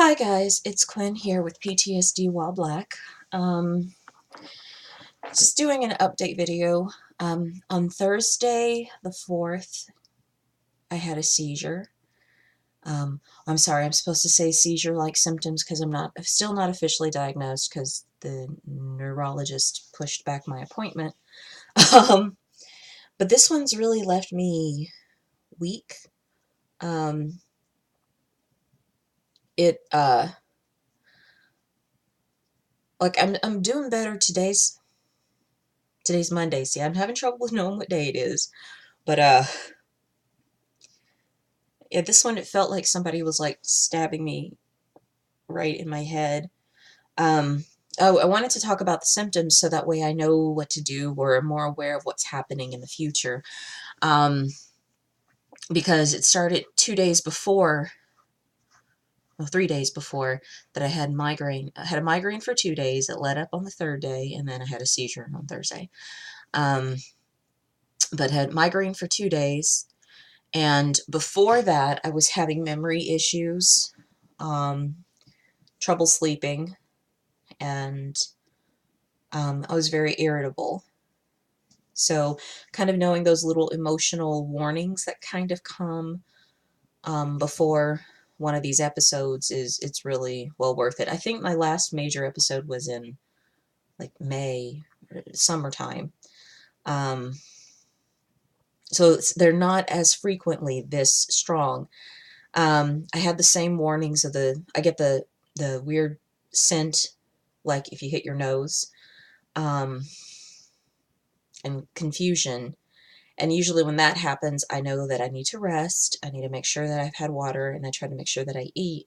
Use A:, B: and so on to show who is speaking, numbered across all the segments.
A: Hi guys, it's Quinn here with PTSD While Black. Um, just doing an update video. On Thursday the 4th, I had a seizure. I'm sorry, I'm supposed to say seizure-like symptoms because I'm still not officially diagnosed because the neurologist pushed back my appointment. Um, but this one's really left me weak. Um, it like I'm doing better. Today's Monday. See, I'm having trouble with knowing what day it is. But yeah, this one, it felt like somebody was like stabbing me right in my head. Oh, I wanted to talk about the symptoms so that way I know what to do or am more aware of what's happening in the future. Um, because it started 2 days before, well, 3 days before that I had migraine. I had a migraine for 2 days. It let up on the third day, and then I had a seizure on Thursday. Um, but had migraine for 2 days. And before that, I was having memory issues, um, trouble sleeping, and I was very irritable. So kind of knowing those little emotional warnings that kind of come before one of these episodes it's really well worth it. I think my last major episode was in like May, summertime. Um, so they're not as frequently this strong. I had the same warnings of I get the weird scent, like if you hit your nose, um, and confusion. And usually when that happens, I know that I need to rest. I need to make sure that I've had water, and I try to make sure that I eat.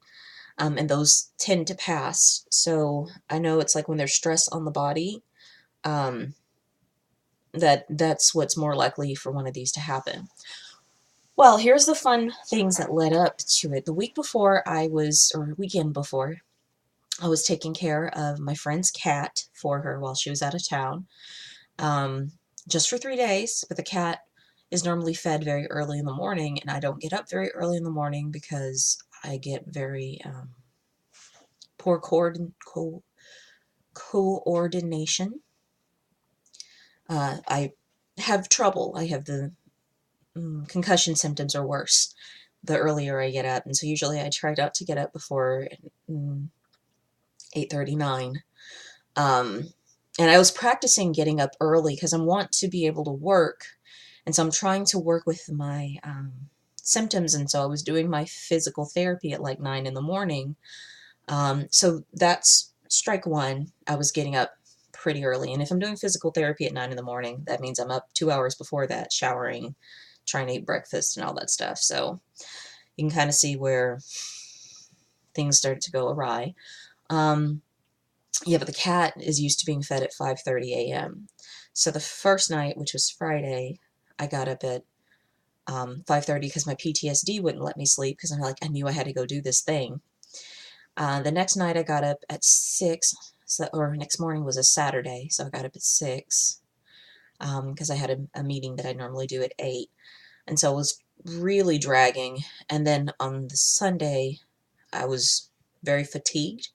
A: And those tend to pass. So I know it's like when there's stress on the body, um, that's what's more likely for one of these to happen. Well, here's the fun things that led up to it. The week before or weekend before, I was taking care of my friend's cat for her while she was out of town, um, just for 3 days. But the cat is normally fed very early in the morning, and I don't get up very early in the morning because I get very poor coordination. I have trouble. I have the concussion symptoms are worse the earlier I get up, and so usually I try not to get up before 8:39. Um, and I was practicing getting up early because I want to be able to work, and so I'm trying to work with my symptoms, and so I was doing my physical therapy at like 9 in the morning. So that's strike one. I was getting up pretty early, and if I'm doing physical therapy at 9 in the morning, that means I'm up 2 hours before that, showering, trying to eat breakfast and all that stuff. So you can kind of see where things started to go awry. Um, yeah, but the cat is used to being fed at 5:30 a.m. So the first night, which was Friday, I got up at 5:30 because my PTSD wouldn't let me sleep because I knew I had to go do this thing. The next night I got up at 6, or next morning was a Saturday, so I got up at 6 because I had a meeting that I normally do at 8. And so it was really dragging. And then on the Sunday, I was very fatigued,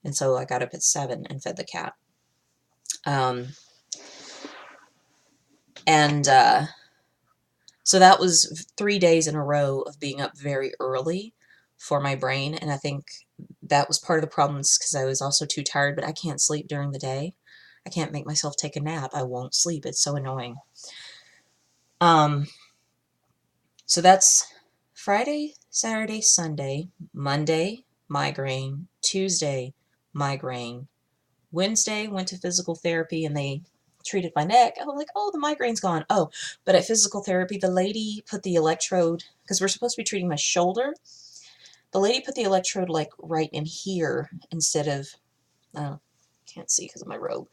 A: and so I got up at 7 and fed the cat. Um, and So that was 3 days in a row of being up very early for my brain, and I think that was part of the problem because I was also too tired, but I can't sleep during the day. I can't make myself take a nap. I won't sleep. It's so annoying. Um, so that's Friday, Saturday, Sunday, Monday, migraine, Tuesday, migraine, Wednesday, went to physical therapy, and they treated my neck. I'm like, oh, the migraine's gone. Oh, but at physical therapy, the lady put the electrode, because we're supposed to be treating my shoulder. The lady put the electrode like right in here instead of, oh, can't see because of my robe,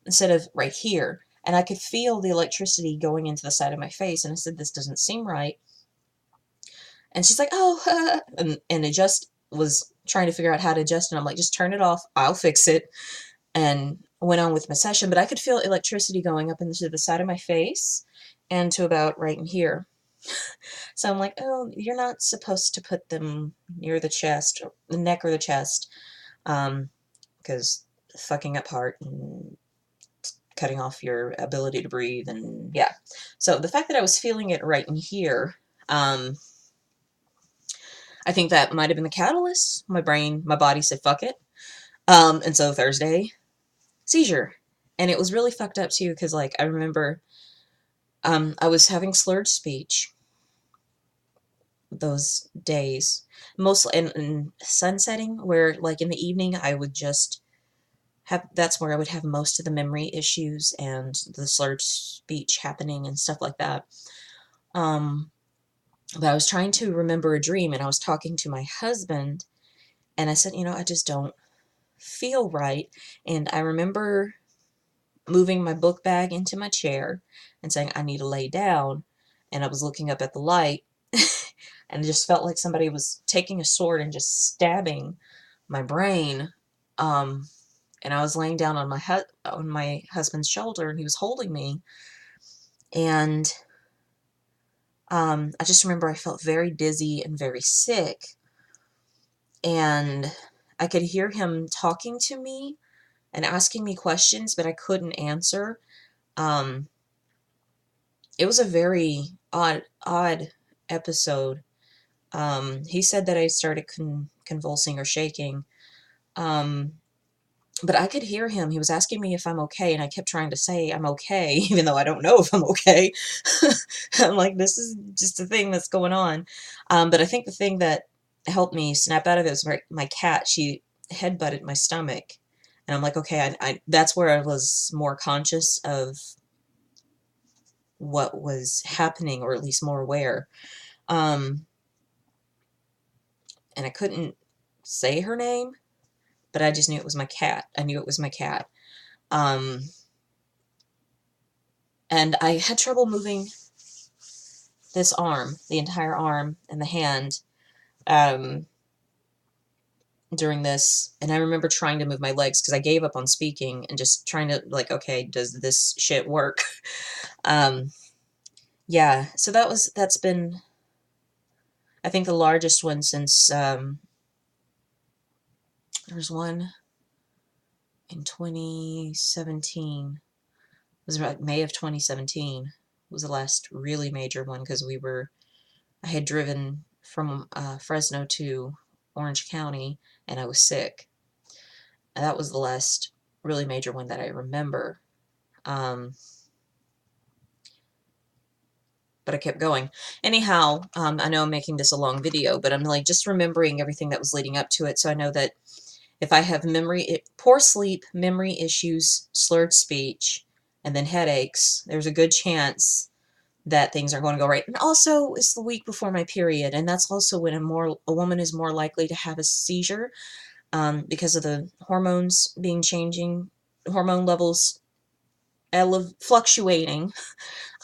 A: instead of right here. And I could feel the electricity going into the side of my face. And I said, this doesn't seem right. And she's like, oh, and it just was trying to figure out how to adjust. And I'm like, just turn it off. I'll fix it. And went on with my session, but I could feel electricity going up into the side of my face and to about right in here. So I'm like, oh, you're not supposed to put them near the chest, or the neck or the chest, because fucking up heart and cutting off your ability to breathe, and yeah. So the fact that I was feeling it right in here, I think that might have been the catalyst. My body said, fuck it. And so Thursday, seizure. And it was really fucked up too, because like I remember I was having slurred speech those days, mostly in sunsetting, where like in the evening I would just have, that's where I would have most of the memory issues and the slurred speech happening and stuff like that. Um, but I was trying to remember a dream, and I was talking to my husband, and I said, you know, I just don't feel right. And I remember moving my book bag into my chair and saying, I need to lay down. And I was looking up at the light and it just felt like somebody was taking a sword and just stabbing my brain. Um, and I was laying down on my husband's shoulder, and he was holding me. And I just remember I felt very dizzy and very sick. And I could hear him talking to me and asking me questions, but I couldn't answer. Um, it was a very odd episode. He said that I started convulsing or shaking. Um, but I could hear him. He was asking me if I'm okay, and I kept trying to say I'm okay, even though I don't know if I'm okay. I'm like, this is just a thing that's going on. But I think the thing that helped me snap out of it was my cat. She headbutted my stomach, and I'm like, okay, that's where I was more conscious of what was happening, or at least more aware. Um, and I couldn't say her name, but I just knew it was my cat. I knew it was my cat. Um, and I had trouble moving this arm, the entire arm and the hand, um, during this. And I remember trying to move my legs because I gave up on speaking and just trying to, like, okay, does this shit work? um, yeah, so that's been, I think, the largest one since, there was one in 2017. It was about May of 2017 was the last really major one, because I had driven from Fresno to Orange County, and I was sick. And that was the last really major one that I remember. Um, but I kept going. Anyhow, I know I'm making this a long video, but I'm like just remembering everything that was leading up to it. So I know that if I have poor sleep, memory issues, slurred speech, and then headaches, there's a good chance that things are going to go right. And also, it's the week before my period, and that's also when a woman is more likely to have a seizure, because of the hormones changing, hormone levels fluctuating.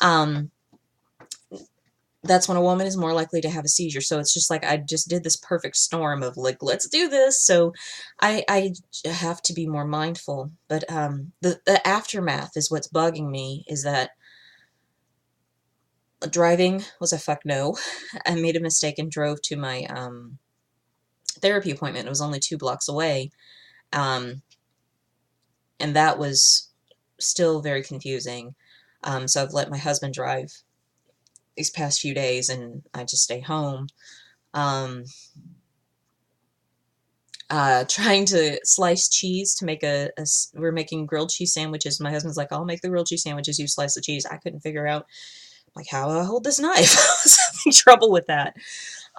A: Um, that's when a woman is more likely to have a seizure. So it's just like I just did this perfect storm of like, let's do this. So I have to be more mindful. But the aftermath is what's bugging me, is that driving was a fuck no. I made a mistake and drove to my therapy appointment. It was only 2 blocks away. Um, and that was still very confusing. So I've let my husband drive these past few days, and I just stay home. Um, trying to slice cheese to make we're making grilled cheese sandwiches. My husband's like, I'll make the grilled cheese sandwiches, you slice the cheese. I couldn't figure out like how I hold this knife. I was having trouble with that.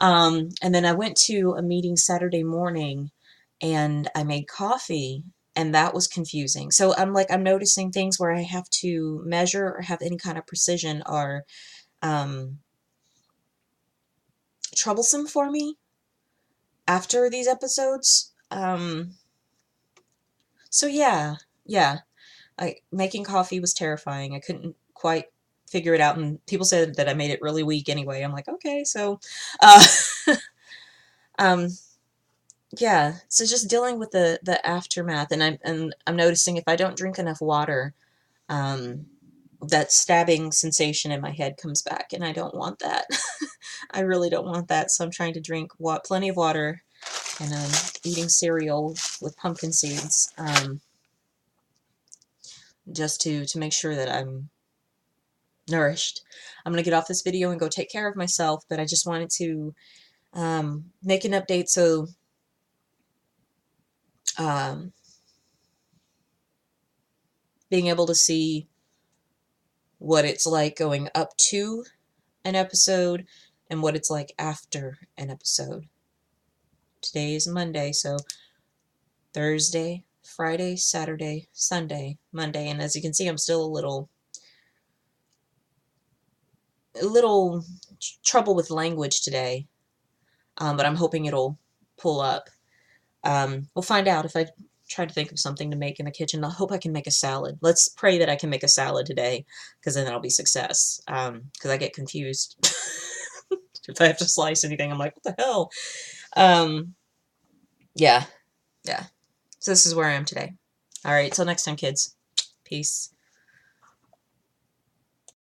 A: And then I went to a meeting Saturday morning, and I made coffee, and that was confusing. So I'm noticing things where I have to measure or have any kind of precision are um, troublesome for me after these episodes. So yeah, making coffee was terrifying. I couldn't quite figure it out, and people said that I made it really weak anyway. I'm like, okay, so, uh, um, yeah. So just dealing with the aftermath, and I'm noticing if I don't drink enough water, um, that stabbing sensation in my head comes back, and I don't want that. I really don't want that, so I'm trying to drink plenty of water, and I'm eating cereal with pumpkin seeds, just to make sure that I'm nourished. I'm going to get off this video and go take care of myself, but I just wanted to make an update so um, being able to see what it's like going up to an episode and what it's like after an episode. Today is Monday, so Thursday, Friday, Saturday, Sunday, Monday, and as you can see, I'm still a little trouble with language today, but I'm hoping it'll pull up. We'll find out if I try to think of something to make in the kitchen. I hope I can make a salad. Let's pray that I can make a salad today, because then that'll be success. Because I get confused. If I have to slice anything, I'm like, what the hell? Yeah, yeah. So this is where I am today. All right, till next time, kids. Peace.